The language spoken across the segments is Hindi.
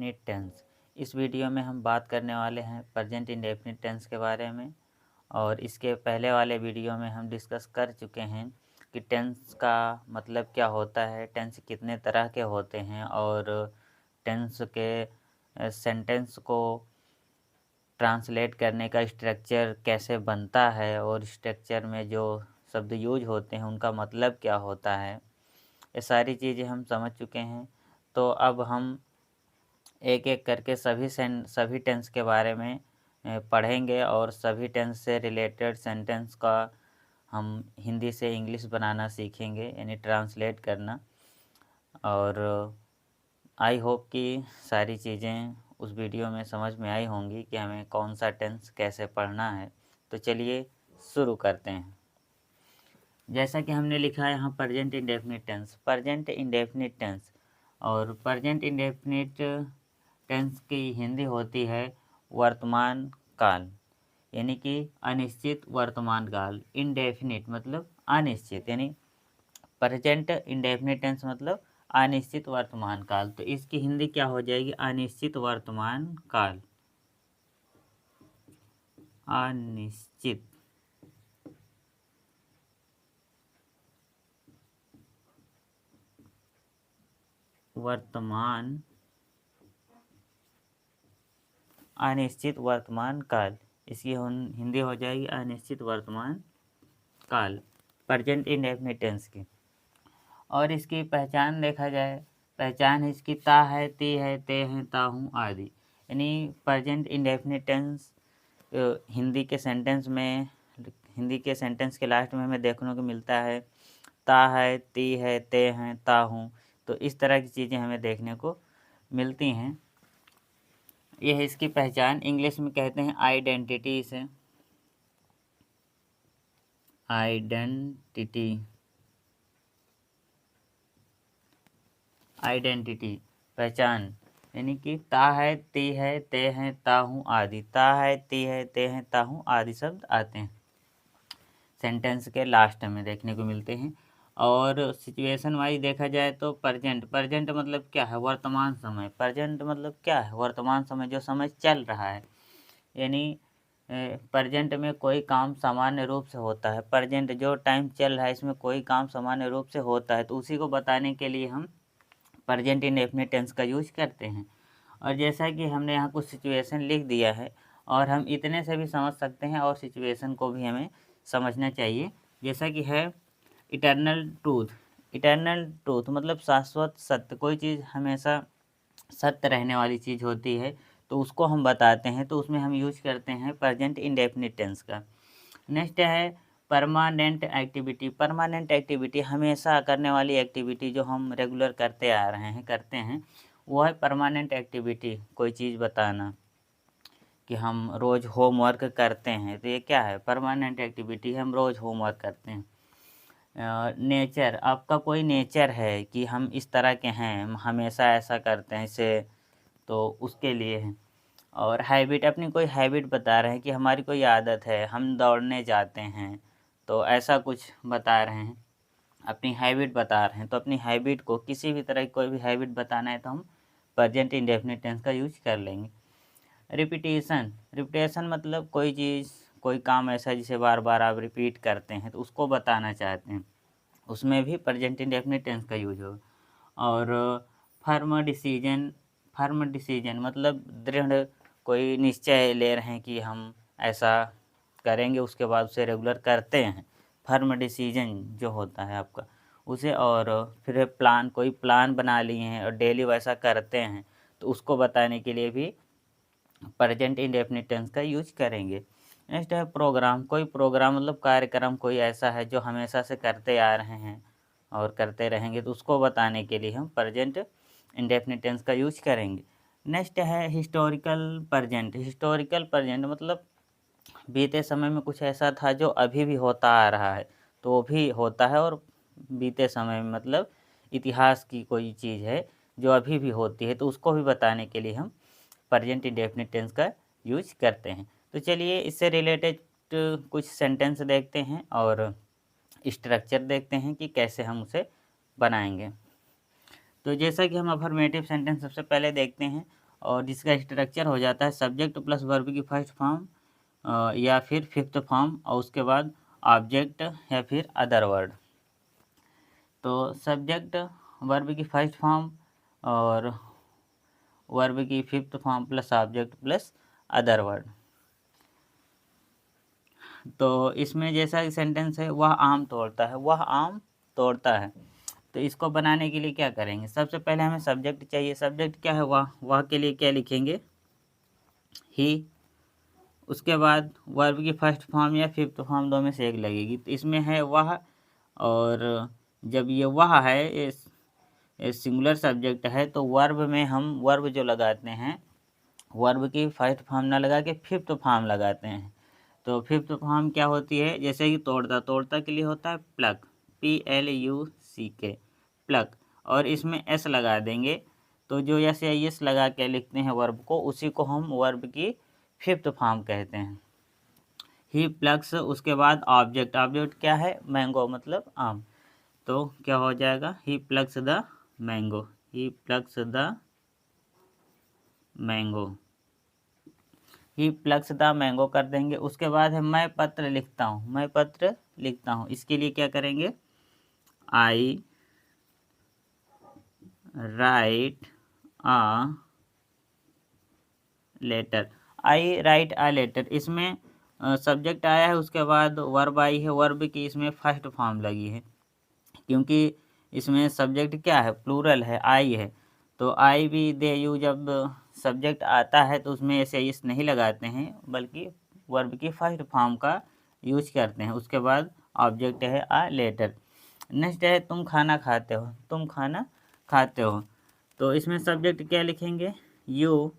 Indefinite tense. इस वीडियो में हम बात करने वाले हैं प्रेजेंट इंडेफिनिट टेंस के बारे में। और इसके पहले वाले वीडियो में हम डिस्कस कर चुके हैं कि टेंस का मतलब क्या होता है, टेंस कितने तरह के होते हैं और टेंस के सेंटेंस को ट्रांसलेट करने का स्ट्रक्चर कैसे बनता है और स्ट्रक्चर में जो शब्द यूज होते हैं उनका मतलब क्या होता है। ये सारी चीज़ें हम समझ चुके हैं। तो अब हम एक एक करके सभी टेंस के बारे में पढ़ेंगे और सभी टेंस से रिलेटेड सेंटेंस का हम हिंदी से इंग्लिश बनाना सीखेंगे, यानी ट्रांसलेट करना। और आई होप कि सारी चीज़ें उस वीडियो में समझ में आई होंगी कि हमें कौन सा टेंस कैसे पढ़ना है। तो चलिए शुरू करते हैं। जैसा कि हमने लिखा है यहाँ present indefinite tense, present indefinite tense. और प्रेजेंट इंडेफिनिट टेंस की हिंदी होती है वर्तमान काल, यानी कि अनिश्चित वर्तमान काल। इंडेफिनिट मतलब अनिश्चित, यानी प्रेजेंट इंडेफिनिट टेंस मतलब अनिश्चित वर्तमान काल। तो इसकी हिंदी क्या हो जाएगी? अनिश्चित वर्तमान काल। अनिश्चित वर्तमान, अनिश्चित वर्तमान काल। इसकी हिंदी हो जाएगी अनिश्चित वर्तमान काल, प्रेजेंट इंडेफिनिट टेंस की। और इसकी पहचान देखा जाए, पहचान इसकी ता है, ती है, ते हैं, ता हूँ आदि। यानी प्रेजेंट इंडेफिनिट टेंस हिंदी के सेंटेंस के लास्ट में हमें देखने को मिलता है ता है, ती है, ते हैं, ता हूँ। तो इस तरह की चीज़ें हमें देखने को मिलती हैं। यह है इसकी पहचान। इंग्लिश में कहते हैं आइडेंटिटी से, आइडेंटिटी, आइडेंटिटी पहचान। यानी कि ता है, ती है, ते हैं, ता हूँ आदि। ता है, ती है, ते हैं, ता हूँ आदि शब्द आते हैं सेंटेंस के लास्ट में देखने को मिलते हैं। और सिचुएशन वाइज देखा जाए तो प्रेजेंट, प्रेजेंट मतलब क्या है? वर्तमान समय। प्रेजेंट मतलब क्या है? वर्तमान समय, जो समय चल रहा है। यानी प्रेजेंट में कोई काम सामान्य रूप से होता है। प्रेजेंट जो टाइम चल रहा है इसमें कोई काम सामान्य रूप से होता है, तो उसी को बताने के लिए हम प्रेजेंट इंडेफिनिट टेंस का यूज करते हैं। और जैसा कि हमने यहाँ कुछ सिचुएशन लिख दिया है, और हम इतने से भी समझ सकते हैं और सिचुएशन को भी हमें समझना चाहिए। जैसा कि है इटर्नल ट्रूथ। इटर्नल ट्रूथ मतलब शाश्वत सत्य। कोई चीज़ हमेशा सत्य रहने वाली चीज़ होती है, तो उसको हम बताते हैं, तो उसमें हम यूज करते हैं प्रेजेंट इंडेफिनिट टेंस का। नेक्स्ट है परमानेंट एक्टिविटी। परमानेंट एक्टिविटी हमेशा करने वाली एक्टिविटी, जो हम रेगुलर करते आ रहे हैं, करते हैं, वो है परमानेंट एक्टिविटी। कोई चीज़ बताना कि हम रोज़ होमवर्क करते हैं, तो ये क्या है? परमानेंट एक्टिविटी, हम रोज़ होमवर्क करते हैं। नेचर, आपका कोई नेचर है कि हम इस तरह के हैं, हम हमेशा ऐसा करते हैं इसे, तो उसके लिए है। और हैबिट, अपनी कोई हैबिट बता रहे हैं कि हमारी कोई आदत है, हम दौड़ने जाते हैं, तो ऐसा कुछ बता रहे हैं, अपनी हैबिट बता रहे हैं। तो अपनी हैबिट को, किसी भी तरह की कोई भी हैबिट बताना है तो हम प्रेजेंट इंडेफिनिट टेंस का यूज कर लेंगे। रिपीटेशन, रिपीटेशन मतलब कोई चीज़, कोई काम ऐसा जिसे बार बार आप रिपीट करते हैं, तो उसको बताना चाहते हैं, उसमें भी प्रेजेंट इंडेफिनिट टेंस का यूज होगा। और फर्म डिसीजन, फर्म डिसीजन मतलब दृढ़ कोई निश्चय ले रहे हैं कि हम ऐसा करेंगे, उसके बाद उसे रेगुलर करते हैं। फर्म डिसीजन जो होता है आपका उसे। और फिर प्लान, कोई प्लान बना लिए हैं और डेली वैसा करते हैं, तो उसको बताने के लिए भी प्रेजेंट इंडेफिनिट टेंस का यूज करेंगे। नेक्स्ट है प्रोग्राम। कोई प्रोग्राम मतलब कार्यक्रम कोई ऐसा है जो हमेशा से करते आ रहे हैं और करते रहेंगे, तो उसको बताने के लिए हम प्रेजेंट इंडेफिनिट टेंस का यूज करेंगे। नेक्स्ट है हिस्टोरिकल प्रेजेंट। हिस्टोरिकल प्रेजेंट मतलब बीते समय में कुछ ऐसा था जो अभी भी होता आ रहा है, तो वो भी होता है। और बीते समय में मतलब इतिहास की कोई चीज़ है जो अभी भी होती है, तो उसको भी बताने के लिए हम प्रेजेंट इंडेफिनिट टेंस का यूज करते हैं। तो चलिए इससे रिलेटेड कुछ सेंटेंस देखते हैं और स्ट्रक्चर देखते हैं कि कैसे हम उसे बनाएंगे। तो जैसा कि हम अफर्मेटिव सेंटेंस सबसे पहले देखते हैं, और जिसका स्ट्रक्चर हो जाता है सब्जेक्ट प्लस वर्ब की फर्स्ट फॉर्म या फिर फिफ्थ फॉर्म और उसके बाद ऑब्जेक्ट या फिर अदर वर्ड। तो सब्जेक्ट वर्ब की फर्स्ट फॉर्म और वर्ब की fifth form plus object plus other word. तो इसमें जैसा कि सेंटेंस है वह आम तोड़ता है, वह आम तोड़ता है। तो इसको बनाने के लिए क्या करेंगे, सबसे पहले हमें सब्जेक्ट चाहिए। सब्जेक्ट क्या है, वह के लिए क्या लिखेंगे, ही। उसके बाद वर्ब की फर्स्ट फॉर्म या फिफ्थ फॉर्म दो में से एक लगेगी। तो इसमें है वह, और जब ये वह है सिंगुलर सब्जेक्ट है तो वर्ब में हम वर्ब जो लगाते हैं वर्ब की फर्स्ट फॉर्म ना लगा के फिफ्थ फॉर्म लगाते हैं। तो फिफ्थ फॉर्म क्या होती है, जैसे कि तोड़ता, तोड़ता के लिए होता है प्लग, PLUCK, प्लग, और इसमें एस लगा देंगे। तो जो एस या एस लगा के लिखते हैं वर्ब को, उसी को हम वर्ब की फिफ्थ फॉर्म कहते हैं। ही प्लग्स, उसके बाद ऑब्जेक्ट, ऑब्जेक्ट क्या है, मैंगो मतलब आम। तो क्या हो जाएगा, he plugs the mango, he plugs the mango, he plugs the mango कर देंगे। उसके बाद है मैं पत्र लिखता हूँ, मैं पत्र लिखता हूँ। इसके लिए क्या करेंगे, I write a letter, I write a letter. इसमें सब्जेक्ट आया है, उसके बाद वर्ब आई है, वर्ब की इसमें फर्स्ट फॉर्म लगी है, क्योंकि इसमें सब्जेक्ट क्या है, प्लूरल है, आई है। तो आई भी दे यू, जब सब्जेक्ट आता है तो उसमें ऐसे इस नहीं लगाते हैं, बल्कि वर्ब की फर्स्ट फॉर्म का यूज करते हैं। उसके बाद ऑब्जेक्ट है आ लेटर। नेक्स्ट है तुम खाना खाते हो, तुम खाना खाते हो। तो इसमें सब्जेक्ट क्या लिखेंगे, यू,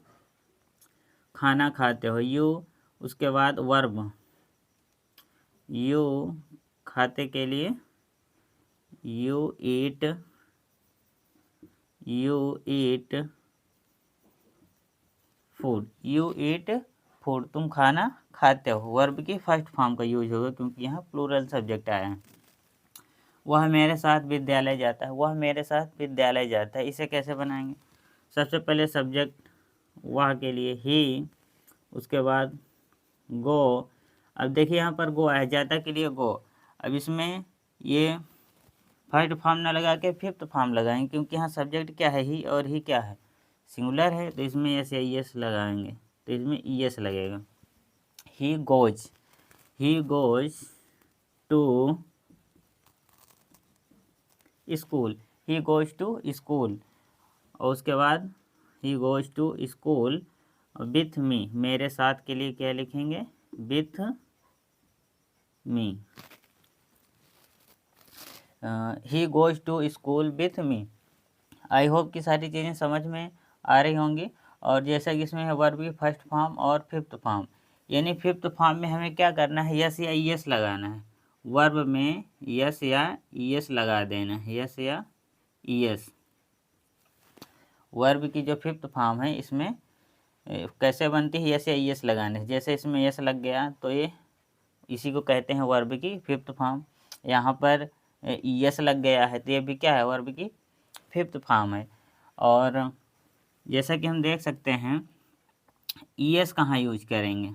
खाना खाते हो, यू। उसके बाद वर्ब, यू खाते के लिए you eat, you eat food, you eat food, तुम खाना खाते हो। वर्ब की फर्स्ट फॉर्म का यूज होगा क्योंकि यहाँ प्लूरल सब्जेक्ट आया है। वह मेरे साथ विद्यालय जाता है, वह मेरे साथ विद्यालय जाता है। इसे कैसे बनाएंगे, सबसे पहले सब्जेक्ट वह के लिए ही, उसके बाद गो। अब देखिए यहाँ पर गो आया, जाता के लिए गो। अब इसमें ये फर्स्ट फॉर्म ना लगा के फिफ्थ फॉर्म लगाएंगे, क्योंकि यहाँ सब्जेक्ट क्या है, ही, और ही क्या है, सिंगुलर है। तो इसमें एस या एस लगाएंगे, तो इसमें एस लगेगा। He goes, he goes to school, he goes to school. और उसके बाद he goes to school with me, मेरे साथ के लिए क्या लिखेंगे, with me. He goes to school with me. I hope कि सारी चीज़ें समझ में आ रही होंगी। और जैसा कि इसमें है वर्ब की फर्स्ट फॉर्म और फिफ्थ फॉर्म, यानी फिफ्थ फॉर्म में हमें क्या करना है, यस या ईएस लगाना है। वर्ब में यस या ईएस लगा देना है, यस या ईएस। वर्ब की जो फिफ्थ फॉर्म है इसमें कैसे बनती है, यस या ईएस लगाने से। जैसे इसमें यस लग गया तो ये इसी को कहते हैं वर्ब की फिफ्थ फॉर्म। यहाँ पर ईएस लग गया है तो ये भी क्या है, वर्ब की फिफ्थ फॉर्म है। और जैसा कि हम देख सकते हैं ईएस कहाँ यूज करेंगे,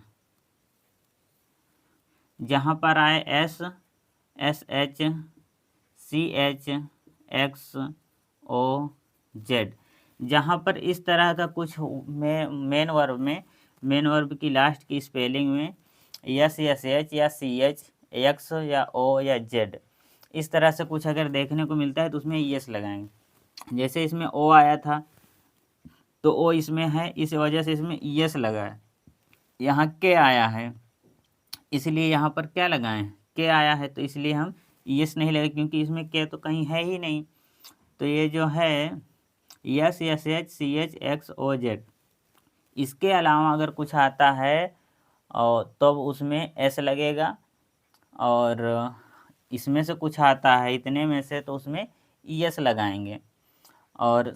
जहाँ पर आए S, SH, CH, XO, Z। जहाँ पर इस तरह का कुछ मेन वर्ब में, मेन वर्ब की लास्ट की स्पेलिंग में यस या CH या CH, X या O या Z, इस तरह से कुछ अगर देखने को मिलता है तो उसमें ईएस लगाएंगे। जैसे इसमें O आया था तो ओ इसमें है, इस वजह से इसमें ईएस लगा है। यहाँ के आया है इसलिए यहाँ पर क्या लगाएं, के आया है तो इसलिए हम ईएस नहीं लगे, क्योंकि इसमें के तो कहीं है ही नहीं। तो ये जो है yes, SH, CH, XO, Z, इसके अलावा अगर कुछ आता है और तब तो उसमें एस लगेगा, और इसमें से कुछ आता है इतने में से तो उसमें ईएस लगाएंगे। और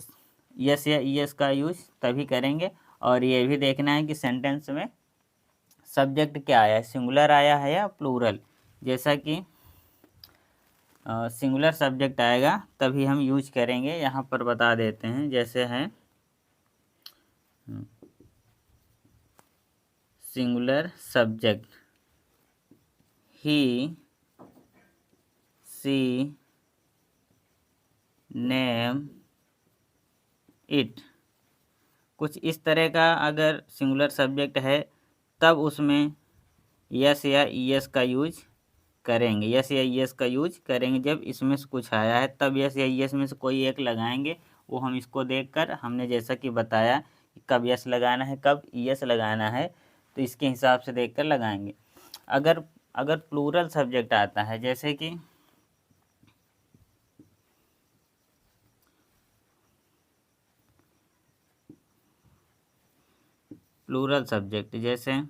यस या ईएस का यूज तभी करेंगे। और ये भी देखना है कि सेंटेंस में सब्जेक्ट क्या आया है, सिंगुलर आया है या प्लूरल। जैसा कि सिंगुलर सब्जेक्ट आएगा तभी हम यूज करेंगे। यहाँ पर बता देते हैं, जैसे है singular subject, he C name it, कुछ इस तरह का अगर सिंगुलर सब्जेक्ट है तब उसमें यस या ईएस का यूज करेंगे। यस या ईएस का यूज करेंगे। जब इसमें से कुछ आया है तब यस या ईएस में से कोई एक लगाएंगे। वो हम इसको देखकर हमने जैसा कि बताया कि कब यस लगाना है कब ईएस लगाना है, तो इसके हिसाब से देखकर लगाएंगे। अगर अगर प्लूरल सब्जेक्ट आता है, जैसे कि प्लूरल सब्जेक्ट जैसे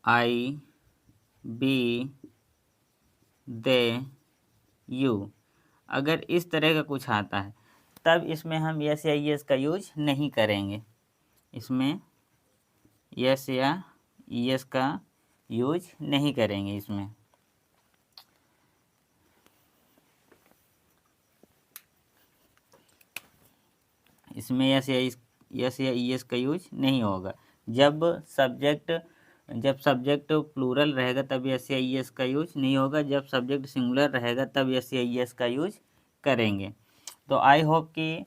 आई, बी, दे, यू, अगर इस तरह का कुछ आता है तब इसमें हम यस या ईएस का यूज नहीं करेंगे। इसमें यस या ईएस का यूज नहीं करेंगे। इसमें यस या ईएस का यूज नहीं होगा। जब सब्जेक्ट प्लूरल रहेगा तब यस या ईएस का यूज नहीं होगा। जब सब्जेक्ट सिंगुलर रहेगा तब यस या ईएस का यूज करेंगे। तो आई होप कि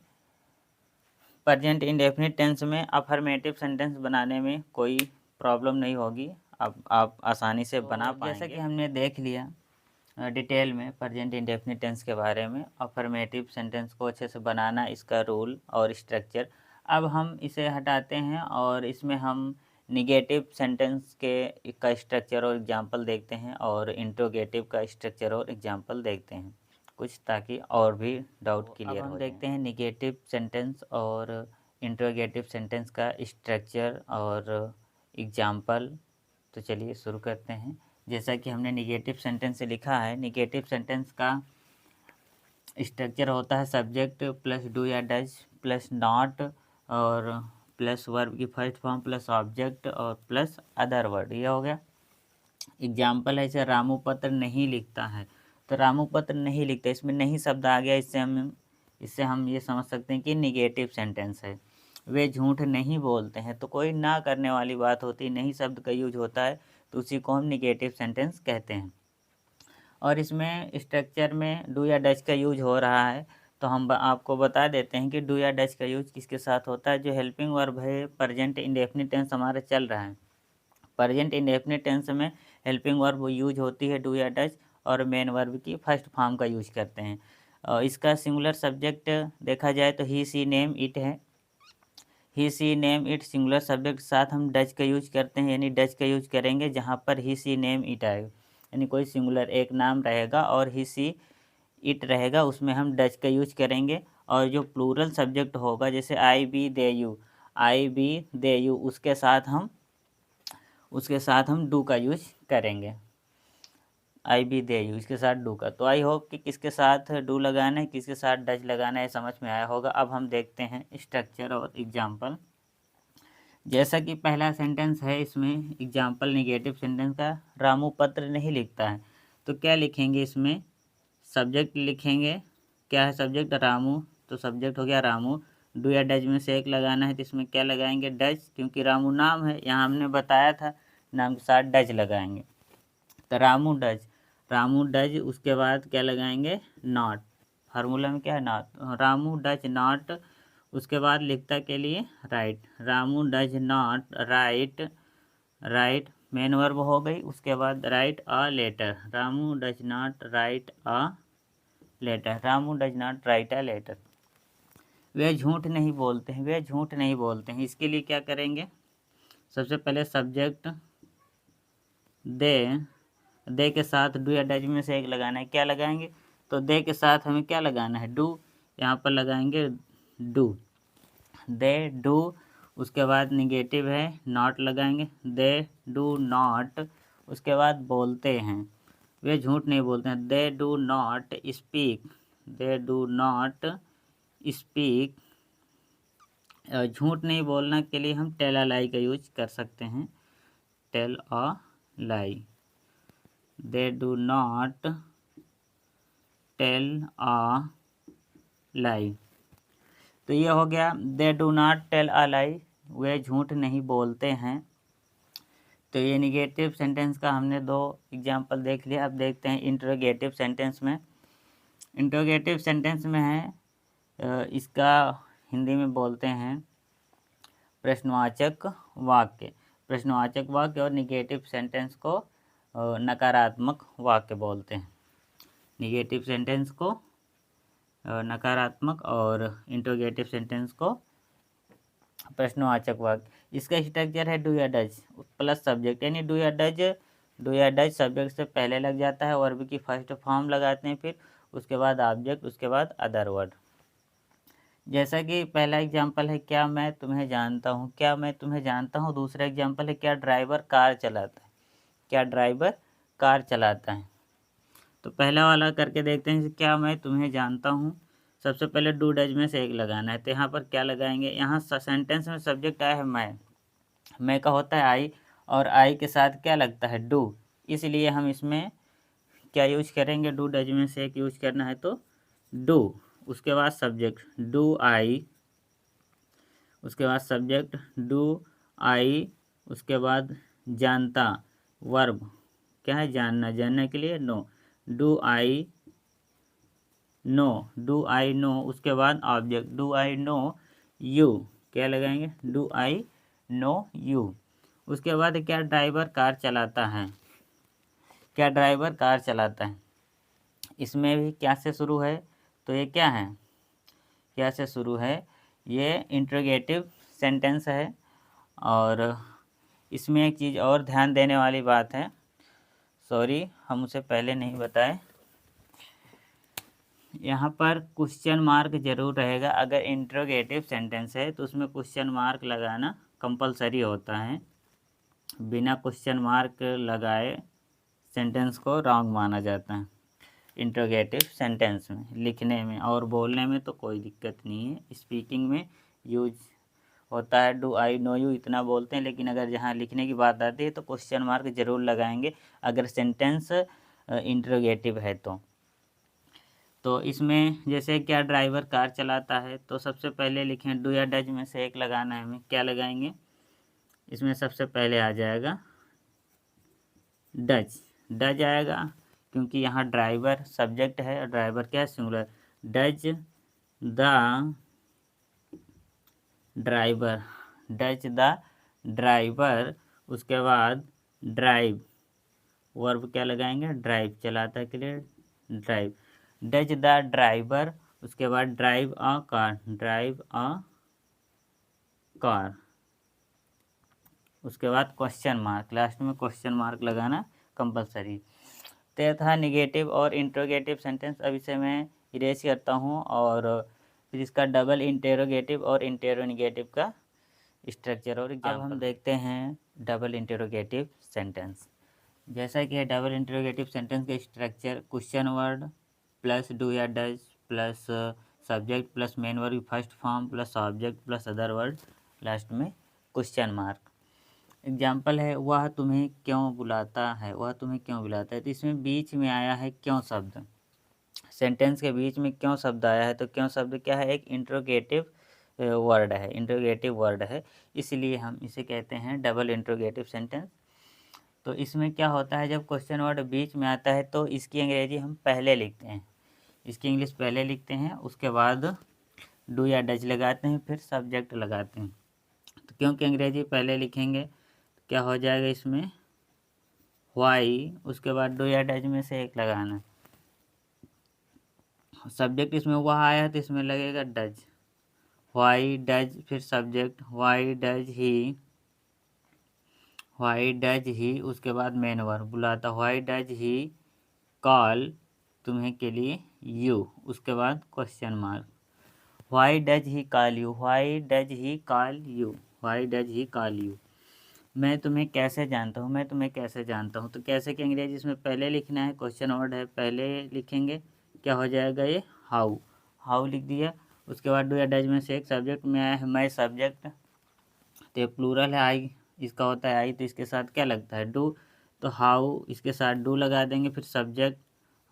प्रेजेंट इंडेफिनिट टेंस में अफर्मेटिव सेंटेंस बनाने में कोई प्रॉब्लम नहीं होगी। अब आप आसानी से बना पाएंगे। जैसा कि हमने देख लिया डिटेल में प्रेजेंट इंडेफिनिट टेंस के बारे में, अफर्मेटिव सेंटेंस को अच्छे से बनाना, इसका रूल और स्ट्रक्चर। अब हम इसे हटाते हैं और इसमें हम निगेटिव सेंटेंस के का स्ट्रक्चर और एग्जांपल देखते हैं और इंट्रोगेटिव का स्ट्रक्चर और एग्जांपल देखते हैं कुछ, ताकि और भी डाउट क्लियर हो जाए। देखते हैं निगेटिव सेंटेंस और इंट्रोगेटिव सेंटेंस का स्ट्रक्चर और एग्जांपल। तो चलिए शुरू करते हैं। जैसा कि हमने निगेटिव सेंटेंस से लिखा है, निगेटिव सेंटेंस का स्ट्रक्चर होता है सब्जेक्ट प्लस डू या डज प्लस नॉट और प्लस वर्ब की फर्स्ट फॉर्म प्लस ऑब्जेक्ट और प्लस अदर वर्ड। ये हो गया। एग्जाम्पल है, जैसे रामू पत्र नहीं लिखता है, तो रामू पत्र नहीं लिखता, इसमें नहीं शब्द आ गया। इससे हम ये समझ सकते हैं कि निगेटिव सेंटेंस है। वे झूठ नहीं बोलते हैं, तो कोई ना करने वाली बात होती, नहीं शब्द का यूज होता है, तो उसी को हम निगेटिव सेंटेंस कहते हैं। और इसमें स्ट्रक्चर में डू या डज का यूज हो रहा है, तो हम आपको बता देते हैं कि डू या डज का यूज किसके साथ होता है। जो हेल्पिंग वर्ब है, प्रेजेंट इंडेफिनिट टेंस हमारा चल रहा है, प्रेजेंट इंडेफिनिट टेंस में हेल्पिंग वर्ब यूज होती है डू या डज, और मेन वर्ब की फर्स्ट फॉर्म का यूज करते हैं। इसका सिंगुलर सब्जेक्ट देखा जाए तो ही सी नेम इट है। He C name it singular subject साथ हम डज का यूज करते हैं, यानी डज का यूज करेंगे जहाँ पर ही सी नेम इट आएगा, यानी कोई सिंगुलर एक नाम रहेगा और ही सी इट रहेगा, उसमें हम डज का यूज करेंगे। और जो प्लूरल सब्जेक्ट होगा, जैसे आई बी दे यू, उसके साथ हम डू का यूज करेंगे। आई बी दे यू, इसके साथ डू का। तो आई होप कि किसके साथ डू लगाना है किसके साथ डज लगाना है समझ में आया होगा। अब हम देखते हैं स्ट्रक्चर और एग्जाम्पल। जैसा कि पहला सेंटेंस है, इसमें एग्जाम्पल निगेटिव सेंटेंस का, रामू पत्र नहीं लिखता है, तो क्या लिखेंगे, इसमें सब्जेक्ट लिखेंगे। क्या है सब्जेक्ट? रामू, तो सब्जेक्ट हो गया रामू। डू या डज में से एक लगाना है, तो इसमें क्या लगाएंगे? डज, क्योंकि रामू नाम है, यहाँ हमने बताया था नाम के साथ डज लगाएंगे। तो रामू डज, उसके बाद क्या लगाएंगे? नॉट। फार्मूला में क्या है? नॉट। रामू डज नॉट, उसके बाद लिखता के लिए write. Ramu does not write main verb हो गई। उसके बाद write a letter. Ramu does not write a letter. Ramu does not write a letter. वे झूठ नहीं बोलते हैं, इसके लिए क्या करेंगे? सबसे पहले सब्जेक्ट दे के साथ डू या डज में से एक लगाना है। क्या लगाएंगे? तो दे के साथ हमें क्या लगाना है? डू। यहाँ पर लगाएंगे डू, दे डू। उसके बाद निगेटिव है, नॉट लगाएंगे, दे डू नॉट। उसके बाद बोलते हैं, वे झूठ नहीं बोलते हैं, दे डू नॉट स्पीक। झूठ नहीं बोलना के लिए हम टेल अ लाई का यूज कर सकते हैं, tell a lie. They do not tell a lie. तो ये हो गया they do not tell a lie, वे झूठ नहीं बोलते हैं। तो ये निगेटिव सेंटेंस का हमने 2 एग्जाम्पल देख लिया। अब देखते हैं इंट्रोगेटिव सेंटेंस में। इंट्रोगेटिव सेंटेंस में है इसका हिंदी में बोलते हैं प्रश्नवाचक वाक्य। प्रश्नवाचक वाक्य और निगेटिव सेंटेंस को नकारात्मक वाक्य बोलते हैं। निगेटिव सेंटेंस को नकारात्मक और इंट्रोगेटिव सेंटेंस को प्रश्नवाचक वाक्य। इसका स्ट्रक्चर है डू या डज प्लस सब्जेक्ट, यानी डू या डज सब्जेक्ट से पहले लग जाता है, वर्ब की फर्स्ट फॉर्म लगाते हैं, फिर उसके बाद ऑब्जेक्ट, उसके बाद अदर वर्ड। जैसा कि पहला एग्जांपल है क्या मैं तुम्हें जानता हूँ, क्या मैं तुम्हें जानता हूँ। दूसरा एग्जांपल है क्या ड्राइवर कार चलाता है, क्या ड्राइवर कार चलाता है। तो पहला वाला करके देखते हैं क्या मैं तुम्हें जानता हूँ। सबसे पहले डू डज में से एक लगाना है, तो यहाँ पर क्या लगाएंगे, यहाँ सेंटेंस में सब्जेक्ट आया है मैं का होता है आई, और आई के साथ क्या लगता है डू, इसलिए हम इसमें क्या यूज करेंगे, डू डज में से एक यूज करना है तो डू, उसके बाद सब्जेक्ट डू आई, उसके बाद सब्जेक्ट डू आई, उसके बाद जानता वर्ब क्या है जानना, जानने के लिए नो, डू आई नो, उसके बाद object do I know you, क्या लगाएंगे डू आई नो यू। उसके बाद क्या ड्राइवर कार चलाता है, क्या ड्राइवर कार चलाता है। इसमें भी क्या से शुरू है, तो ये क्या है, क्या से शुरू है, ये इंट्रोगेटिव सेंटेंस है। और इसमें एक चीज़ और ध्यान देने वाली बात है, सॉरी हम उसे पहले नहीं बताए, यहाँ पर क्वेश्चन मार्क जरूर रहेगा। अगर इंट्रोगेटिव सेंटेंस है तो उसमें क्वेश्चन मार्क लगाना कंपलसरी होता है। बिना क्वेश्चन मार्क लगाए सेंटेंस को रॉन्ग माना जाता है। इंट्रोगेटिव सेंटेंस में लिखने में और बोलने में तो कोई दिक्कत नहीं है, स्पीकिंग में यूज होता है डू आई नो यू इतना बोलते हैं, लेकिन अगर जहाँ लिखने की बात आती है तो क्वेश्चन मार्क जरूर लगाएंगे अगर सेंटेंस इंट्रोगेटिव है तो इसमें जैसे क्या ड्राइवर कार चलाता है, तो सबसे पहले लिखें डू या डज में से एक लगाना है हमें, क्या लगाएंगे, इसमें सबसे पहले आ जाएगा डज, डज आएगा क्योंकि यहाँ ड्राइवर सब्जेक्ट है और ड्राइवर क्या है singular, does the driver, does the driver, उसके बाद ड्राइव वर्ब क्या लगाएंगे ड्राइव, चलाता है के लिए ड्राइव, डज द ड्राइवर, उसके बाद drive a car, drive a car, उसके बाद क्वेश्चन मार्क, लास्ट में क्वेश्चन मार्क लगाना कंपलसरी। तो यह था निगेटिव और इंट्रोगेटिव सेंटेंस। अब इसे मैं इरेज करता हूँ और फिर इसका डबल इंटेरोगेटिव और इंटेरोनिगेटिव का स्ट्रक्चर और एग्जाम्पल। अब हम देखते हैं डबल इंटेरोगेटिव सेंटेंस। जैसा कि है डबल इंटेरोगेटिव सेंटेंस का structure question word plus do या does plus subject plus main verb की first form plus object plus other word, last में क्वेश्चन मार्क। एग्जाम्पल है वह तुम्हें क्यों बुलाता है, वह तुम्हें क्यों बुलाता है। तो इसमें बीच में आया है क्यों शब्द, सेंटेंस के बीच में क्यों शब्द आया है, तो क्यों शब्द क्या है, एक इंट्रोगेटिव वर्ड है, इंट्रोगेटिव वर्ड है, इसलिए हम इसे कहते हैं डबल इंट्रोगेटिव सेंटेंस। तो इसमें क्या होता है जब क्वेश्चन वर्ड बीच में आता है तो इसकी अंग्रेजी हम पहले लिखते हैं, इसकी इंग्लिश पहले लिखते हैं, उसके बाद डू या डज लगाते हैं, फिर सब्जेक्ट लगाते हैं। तो क्योंकि अंग्रेजी पहले लिखेंगे तो क्या हो जाएगा इसमें वाई, उसके बाद डू या डज में से एक लगाना, सब्जेक्ट इसमें वह आया तो इसमें लगेगा डज, वाई डज, फिर सब्जेक्ट वाई डज ही, उसके बाद मेन वर्ब बुलाता, वाई डज ही कॉल तुम्हें के लिए यू, उसके बाद question mark, why does he call you, why does he call you, why does he call you. मैं तुम्हें कैसे जानता हूँ, मैं तुम्हें कैसे जानता हूँ। तो कैसे की अंग्रेजी इसमें पहले लिखना है, क्वेश्चन वर्ड है पहले लिखेंगे, क्या हो जाएगा ये हाउ, हाउ लिख दिया। उसके बाद डू या डज में से एक सब्जेक्ट में आया है मैं सब्जेक्ट, तो ये प्लूरल है आई, इसका होता है आई, तो इसके साथ क्या लगता है डू, तो हाउ इसके साथ डू लगा देंगे, फिर subject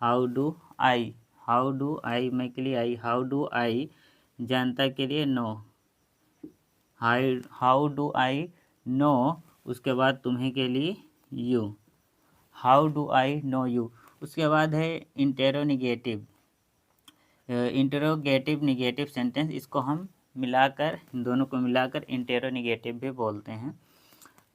how do I, how do आई मैं के लिए आई, हाउ डू आई जानता के लिए know, how do I know, उसके बाद तुम्हें के लिए you, how do I know you. उसके बाद है इंटेरोनिगेटिव, इंटेरोगेटिव निगेटिव सेंटेंस, इसको हम मिलाकर, इन दोनों को मिलाकर इंटेरोनिगेटिव भी बोलते हैं।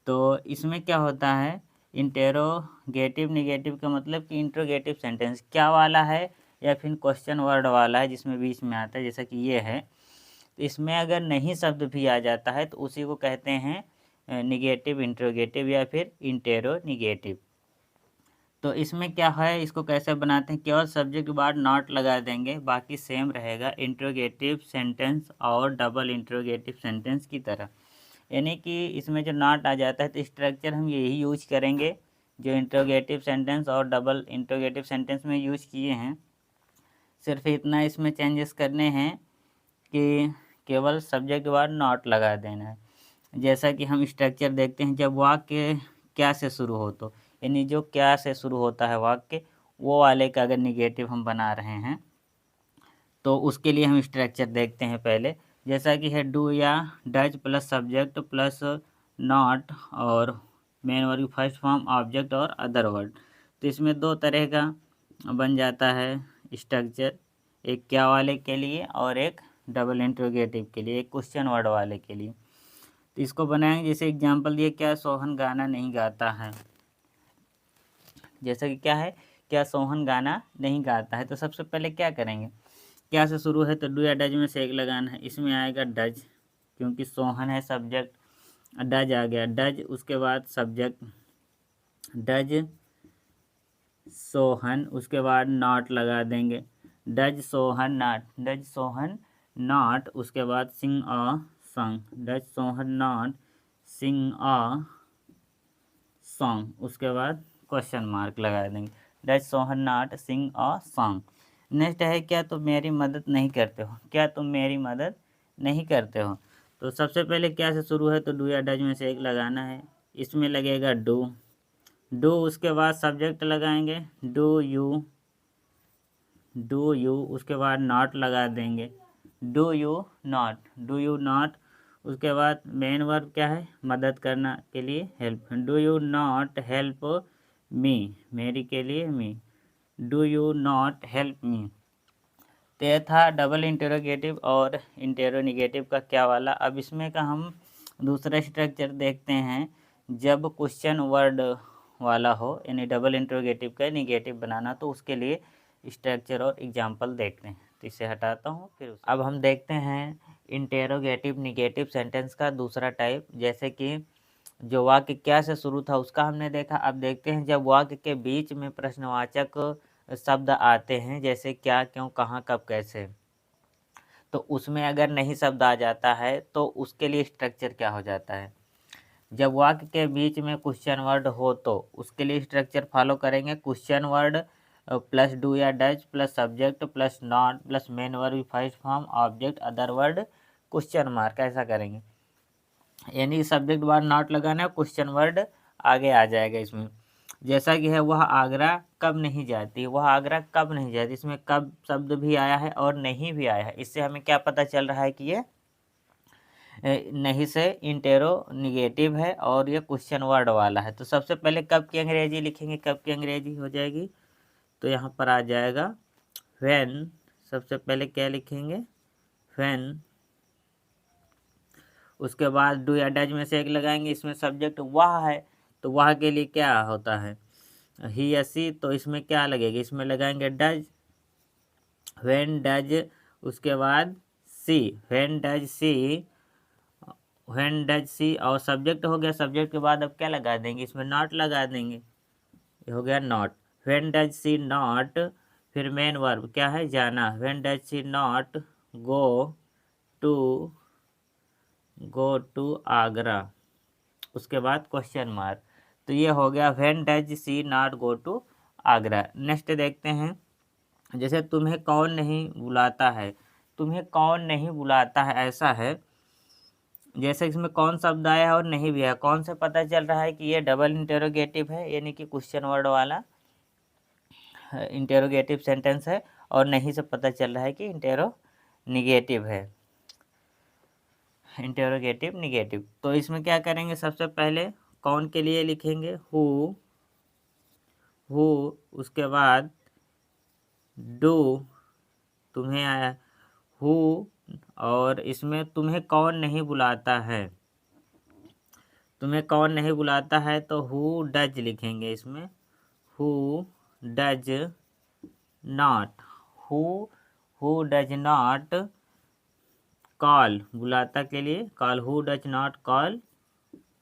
तो इसमें क्या होता है, इंटेरोगेटिव निगेटिव का मतलब कि इंट्रोगेटिव सेंटेंस क्या वाला है या फिर क्वेश्चन वर्ड वाला है जिसमें बीच में आता है, जैसा कि ये है। तो इसमें अगर नहीं शब्द भी आ जाता है तो उसी को कहते हैं निगेटिव इंट्रोगेटिव या फिर इंटेरोनिगेटिव। तो इसमें क्या है, इसको कैसे बनाते हैं, केवल सब्जेक्ट के बाद नॉट लगा देंगे, बाकी सेम रहेगा इंट्रोगेटिव सेंटेंस और डबल इंट्रोगेटिव सेंटेंस की तरह। यानी कि इसमें जो नॉट आ जाता है तो स्ट्रक्चर हम यही यूज करेंगे जो इंट्रोगेटिव सेंटेंस और डबल इंट्रोगेटिव सेंटेंस में यूज किए हैं। सिर्फ इतना इसमें चेंजेस करने हैं कि केवल सब्जेक्ट के बाद नॉट लगा देना है। जैसा कि हम स्ट्रक्चर देखते हैं, जब वाक्य क्या से शुरू हो तो, यानी जो क्या से शुरू होता है वाक्य, वो वाले का अगर निगेटिव हम बना रहे हैं तो उसके लिए हम स्ट्रक्चर देखते हैं पहले। जैसा कि है डू या does plus subject plus not और मेन वर्ब की फर्स्ट फॉर्म ऑब्जेक्ट और अदर वर्ड। तो इसमें दो तरह का बन जाता है स्ट्रक्चर, एक क्या वाले के लिए और एक डबल इंट्रोगेटिव के लिए, एक क्वेश्चन वर्ड वाले के लिए। तो इसको बनाएंगे, जैसे एग्जांपल दिए, क्या सोहन गाना नहीं गाता है। जैसा कि क्या है, क्या सोहन गाना नहीं गाता है। तो सबसे पहले क्या करेंगे, क्या से शुरू है तो डू या डज में से एक लगाना है। इसमें आएगा डज, क्योंकि सोहन है सब्जेक्ट, डज आ गया डज, उसके बाद सब्जेक्ट डज सोहन, उसके बाद नॉट लगा देंगे, does Sohan not, does Sohan not, उसके बाद sing a song, does Sohan not sing a song, उसके बाद क्वेश्चन मार्क लगा देंगे, does Sohan not sing a song. Next है क्या तुम मेरी मदद नहीं करते हो, क्या तुम मेरी मदद नहीं करते हो। तो सबसे पहले क्या से शुरू है तो डू या डज में से एक लगाना है। इसमें लगेगा डू, डू उसके बाद सब्जेक्ट लगाएंगे डू यू, डू यू, उसके बाद नॉट लगा देंगे do you not, do you not, उसके बाद मेन वर्ब क्या है, मदद करना के लिए help, do you not help me, मेरी के लिए me, do you not help me. तो यह था डबल इंटेरोगेटिव और इंटेरोनिगेटिव का क्या वाला। अब इसमें का हम दूसरा स्ट्रक्चर देखते हैं, जब क्वेश्चन वर्ड वाला हो, यानी डबल इंटेरोगेटिव का निगेटिव बनाना, तो उसके लिए स्ट्रक्चर और एग्जाम्पल देखते हैं। तो इसे हटाता हूँ, फिर अब हम देखते हैं इंटेरोगेटिव निगेटिव सेंटेंस का दूसरा टाइप। जैसे कि जो वाक्य क्या से शुरू था उसका हमने देखा, अब देखते हैं जब वाक्य के बीच में प्रश्नवाचक शब्द आते हैं, जैसे क्या, क्यों, कहाँ, कब, कैसे। तो उसमें अगर नहीं शब्द आ जाता है तो उसके लिए स्ट्रक्चर क्या हो जाता है। जब वाक्य के बीच में क्वेश्चन वर्ड हो तो उसके लिए स्ट्रक्चर फॉलो करेंगे, क्वेश्चन वर्ड प्लस डू या does plus subject plus not plus main verb first form object other word question mark, ऐसा करेंगे। यानी सब्जेक्ट बार नॉट लगाना है, क्वेश्चन वर्ड आगे आ जाएगा इसमें। जैसा कि है वह आगरा कब नहीं जाती, वह आगरा कब नहीं जाती, इसमें कब शब्द भी आया है और नहीं भी आया है। इससे हमें क्या पता चल रहा है कि ये नहीं से इंटेरोनिगेटिव है और ये क्वेश्चन वर्ड वाला है। तो सबसे पहले कब की अंग्रेजी लिखेंगे, कब की अंग्रेजी हो जाएगी, तो यहाँ पर आ जाएगा व्हेन। सबसे पहले क्या लिखेंगे, व्हेन। उसके बाद डू या डज में से एक लगाएंगे, इसमें सब्जेक्ट वह है, तो वह के लिए क्या होता है, ही या सी, तो इसमें क्या लगेगा, इसमें लगाएंगे डज, व्हेन डज, उसके बाद she, when does she, when does she, और सब्जेक्ट हो गया, सब्जेक्ट के बाद अब क्या लगा देंगे, इसमें नॉट लगा देंगे, ये हो गया not, when does she not. फिर मेन वर्ब क्या है, जाना, when does she not go to, go to Agra, उसके बाद क्वेश्चन मार्क। तो ये हो गया when does she not go to Agra. Next देखते हैं, जैसे तुम्हें कौन नहीं बुलाता है, तुम्हें कौन नहीं बुलाता है, ऐसा है। जैसे इसमें कौन शब्द आया है और नहीं भी है, कौन से पता चल रहा है कि ये डबल इंटेरोगेटिव है, यानी कि क्वेश्चन वर्ड वाला इंटेरोगेटिव सेंटेंस है, और नहीं से पता चल रहा है कि इंटेरोनिगेटिव है। Interrogative negative. तो इसमें क्या करेंगे, सबसे पहले कौन के लिए लिखेंगे, हु, उसके बाद डू, तुम्हें आया हु, और इसमें तुम्हें कौन नहीं बुलाता है, तुम्हें कौन नहीं बुलाता है तो हु डज लिखेंगे इसमें, who does not, who does not call, बुलाता के लिए call, who does not call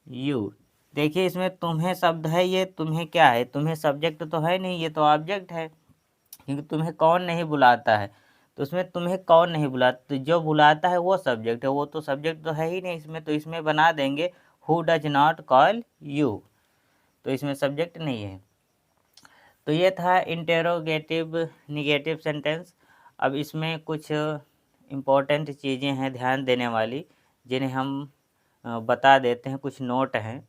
you. देखिए इसमें तुम्हें शब्द है, ये तुम्हें क्या है, तुम्हें सब्जेक्ट तो है नहीं, ये तो ऑब्जेक्ट है, क्योंकि तुम्हें कौन नहीं बुलाता है, तो उसमें तुम्हें कौन नहीं बुलाता, तो जो बुलाता है वो सब्जेक्ट है, वो तो सब्जेक्ट तो है ही नहीं इसमें, तो इसमें बना देंगे who does not call you, तो इसमें सब्जेक्ट नहीं है। तो ये था इंटेरोगेटिव निगेटिव सेंटेंस। अब इसमें कुछ इम्पोर्टेंट चीज़ें हैं ध्यान देने वाली, जिन्हें हम बता देते हैं, कुछ नोट हैं।